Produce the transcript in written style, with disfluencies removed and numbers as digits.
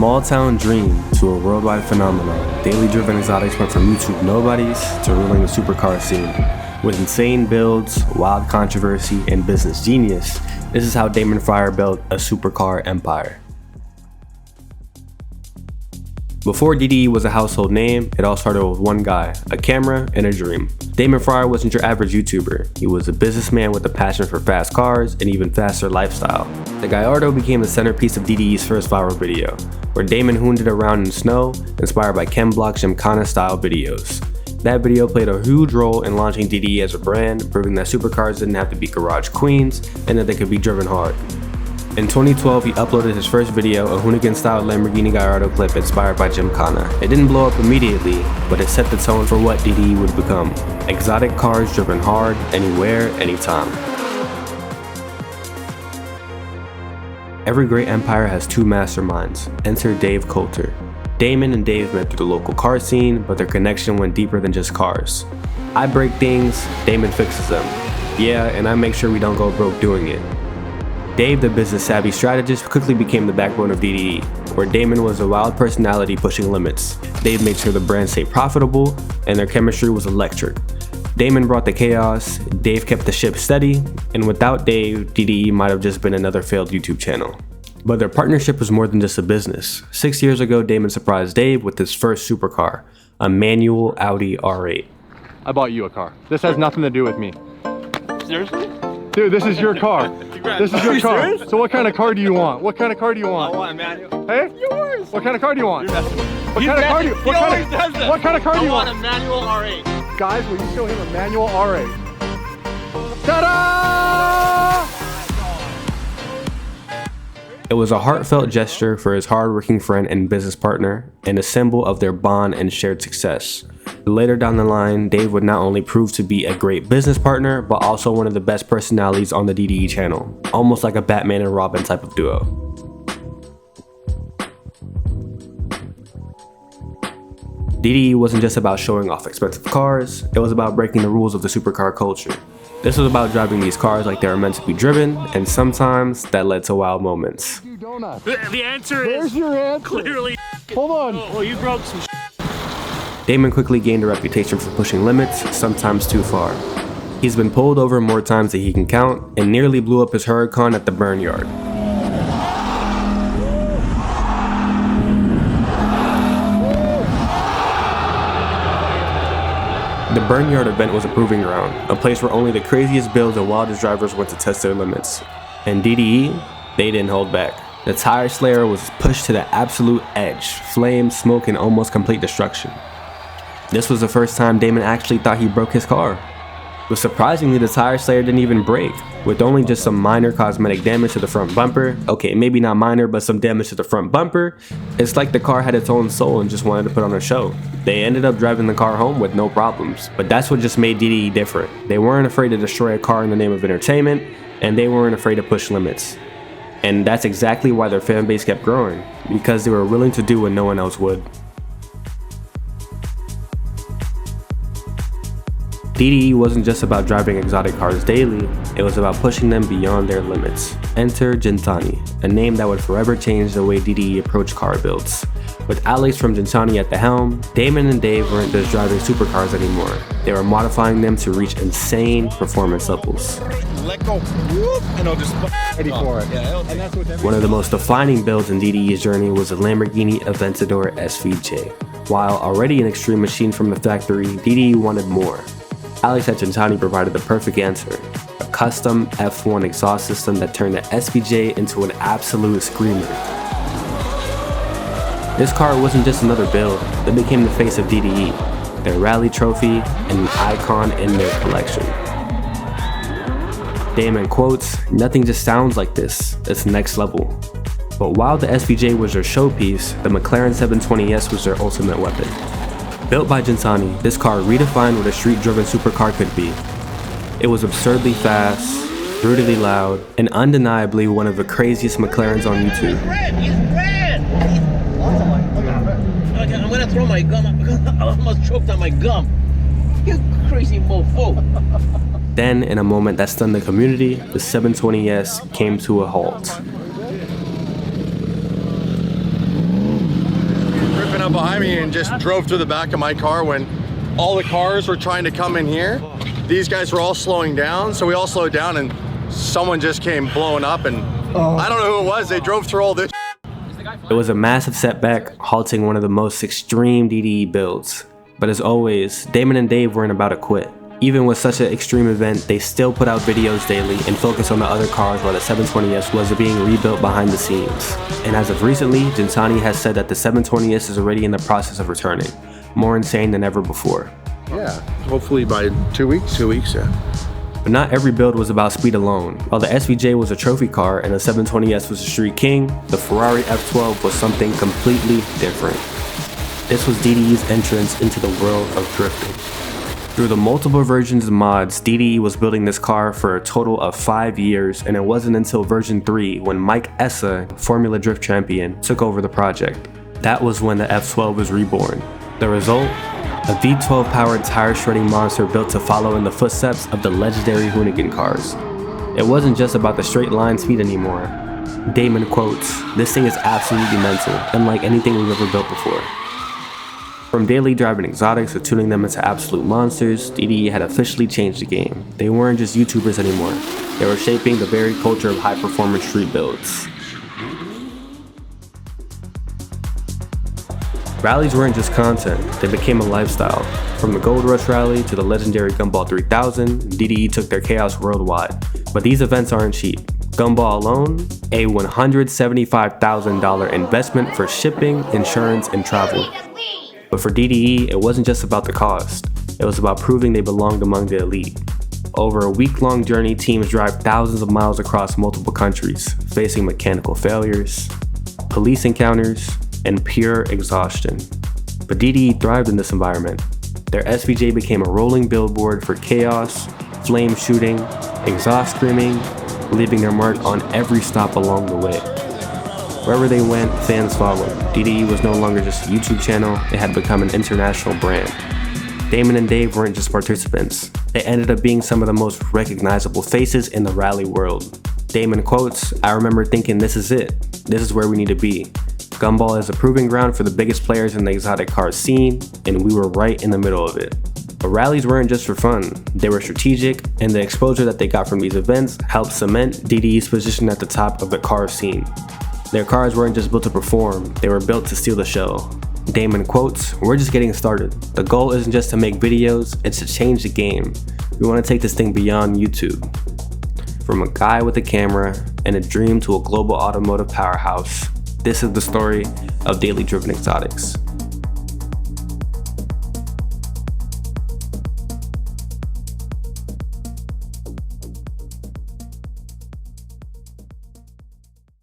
small town dream to a worldwide phenomenon, DailyDrivenExotics went from YouTube nobodies to ruling the supercar scene. With insane builds, wild controversy, and business genius, this is how Damon Fryer built a supercar empire. Before DDE was a household name, it all started with one guy, a camera, and a dream. Damon Fryer wasn't your average YouTuber. He was a businessman with a passion for fast cars and even faster lifestyle. The Gallardo became the centerpiece of DDE's first viral video, where Damon hooned around in snow, inspired by Ken Block's Gymkhana style videos. That video played a huge role in launching DDE as a brand, proving that supercars didn't have to be garage queens and that they could be driven hard. In 2012, he uploaded his first video, a hoonigan-style Lamborghini Gallardo clip inspired by Gymkhana. It didn't blow up immediately, but it set the tone for what DDE would become. Exotic cars driven hard, anywhere, anytime. Every great empire has two masterminds. Enter Dave Coulter. Damon and Dave met through the local car scene, but their connection went deeper than just cars. I break things, Damon fixes them. Yeah, and I make sure we don't go broke doing it. Dave, the business-savvy strategist, quickly became the backbone of DDE, where Damon was a wild personality pushing limits. Dave made sure the brand stayed profitable, and their chemistry was electric. Damon brought the chaos, Dave kept the ship steady, and without Dave, DDE might have just been another failed YouTube channel. But their partnership was more than just a business. 6 years ago, Damon surprised Dave with his first supercar, a manual Audi R8. I bought you a car. This has nothing to do with me. Seriously? Dude, this is your car. This is your car. Serious? So what kind of car do you want? What kind of car do you want? I want a manual. Hey? Yours. What kind of car do you want? You're messing with me. What kind of car do you He always does that. What kind of car do you want? I want a manual R8. Guys, will you show him a manual R8? Ta-da! It was a heartfelt gesture for his hardworking friend and business partner, and a symbol of their bond and shared success. Later down the line, Dave would not only prove to be a great business partner, but also one of the best personalities on the DDE channel, almost like a Batman and Robin type of duo. DDE wasn't just about showing off expensive cars, it was about breaking the rules of the supercar culture. This was about driving these cars like they were meant to be driven, and sometimes that led to wild moments. The answer There's your answer. clearly. Hold on. Oh, you broke some Damon quickly gained a reputation for pushing limits, sometimes too far. He's been pulled over more times than he can count, and nearly blew up his Huracan at the burn yard. The burn yard event was a proving ground, a place where only the craziest builds and wildest drivers went to test their limits. And DDE, they didn't hold back. The tire slayer was pushed to the absolute edge, flame, smoke, and almost complete destruction. This was the first time Damon actually thought he broke his car. But surprisingly, the tire slayer didn't even break, with only just some minor cosmetic damage to the front bumper. Okay, maybe not minor, but some damage to the front bumper. It's like the car had its own soul and just wanted to put on a show. They ended up driving the car home with no problems, but that's what just made DDE different. They weren't afraid to destroy a car in the name of entertainment, and they weren't afraid to push limits. And that's exactly why their fan base kept growing, because they were willing to do what no one else would. DDE wasn't just about driving exotic cars daily, it was about pushing them beyond their limits. Enter Gintani, a name that would forever change the way DDE approached car builds. With Alex from Gintani at the helm, Damon and Dave weren't just driving supercars anymore. They were modifying them to reach insane performance levels. Let go. Whoop, and I'll just Ready for it. Yeah, And that's what One of the most defining builds in DDE's journey was the Lamborghini Aventador SVJ. While already an extreme machine from the factory, DDE wanted more. Alex at Gintani provided the perfect answer, a custom F1 exhaust system that turned the SVJ into an absolute screamer. This car wasn't just another build, it became the face of DDE, their rally trophy, and an icon in their collection. Damon quotes, "Nothing just sounds like this, it's next level." But while the SVJ was their showpiece, the McLaren 720S was their ultimate weapon. Built by Gintani, this car redefined what a street-driven supercar could be. It was absurdly fast, brutally loud, and undeniably one of the craziest McLarens on YouTube. He's red! I'm gonna throw my gum up. I almost choked on my gum. You crazy mofo. Then, in a moment that stunned the community, the 720S came to a halt. up behind me and just drove through the back of my car when all the cars were trying to come in here. These guys were all slowing down, so we all slowed down and someone just came blowing up and I don't know who it was. They drove through all this. It was a massive setback, halting one of the most extreme DDE builds. But as always, Damon and Dave weren't about to quit. Even with such an extreme event, they still put out videos daily and focused on the other cars while the 720S was being rebuilt behind the scenes. And as of recently, Gintani has said that the 720S is already in the process of returning, more insane than ever before. Yeah, hopefully by 2 weeks. 2 weeks, yeah. But not every build was about speed alone. While the SVJ was a trophy car and the 720S was a street king, the Ferrari F12 was something completely different. This was DDE's entrance into the world of drifting. Through the multiple versions and mods, DDE was building this car for a total of 5 years, and it wasn't until version 3 when Mike Essa, Formula Drift champion, took over the project. That was when the F12 was reborn. The result? A V12 powered tire shredding monster built to follow in the footsteps of the legendary Hoonigan cars. It wasn't just about the straight line speed anymore. Damon quotes, "This thing is absolutely mental, unlike anything we've ever built before." From daily driving exotics to tuning them into absolute monsters, DDE had officially changed the game. They weren't just YouTubers anymore. They were shaping the very culture of high-performance street builds. Rallies weren't just content, they became a lifestyle. From the Gold Rush Rally to the legendary Gumball 3000, DDE took their chaos worldwide. But these events aren't cheap. Gumball alone, a $175,000 investment for shipping, insurance, and travel. But for DDE, it wasn't just about the cost. It was about proving they belonged among the elite. Over a week-long journey, teams drive thousands of miles across multiple countries, facing mechanical failures, police encounters, and pure exhaustion. But DDE thrived in this environment. Their SVJ became a rolling billboard for chaos, flame shooting, exhaust screaming, leaving their mark on every stop along the way. Wherever they went, fans followed. DDE was no longer just a YouTube channel, it had become an international brand. Damon and Dave weren't just participants. They ended up being some of the most recognizable faces in the rally world. Damon quotes, "I remember thinking this is it. This is where we need to be. Gumball is a proving ground for the biggest players in the exotic car scene, and we were right in the middle of it." But rallies weren't just for fun, they were strategic, and the exposure that they got from these events helped cement DDE's position at the top of the car scene. Their cars weren't just built to perform, they were built to steal the show. Damon quotes, "We're just getting started. The goal isn't just to make videos, it's to change the game. We want to take this thing beyond YouTube." From a guy with a camera and a dream to a global automotive powerhouse, this is the story of Daily Driven Exotics.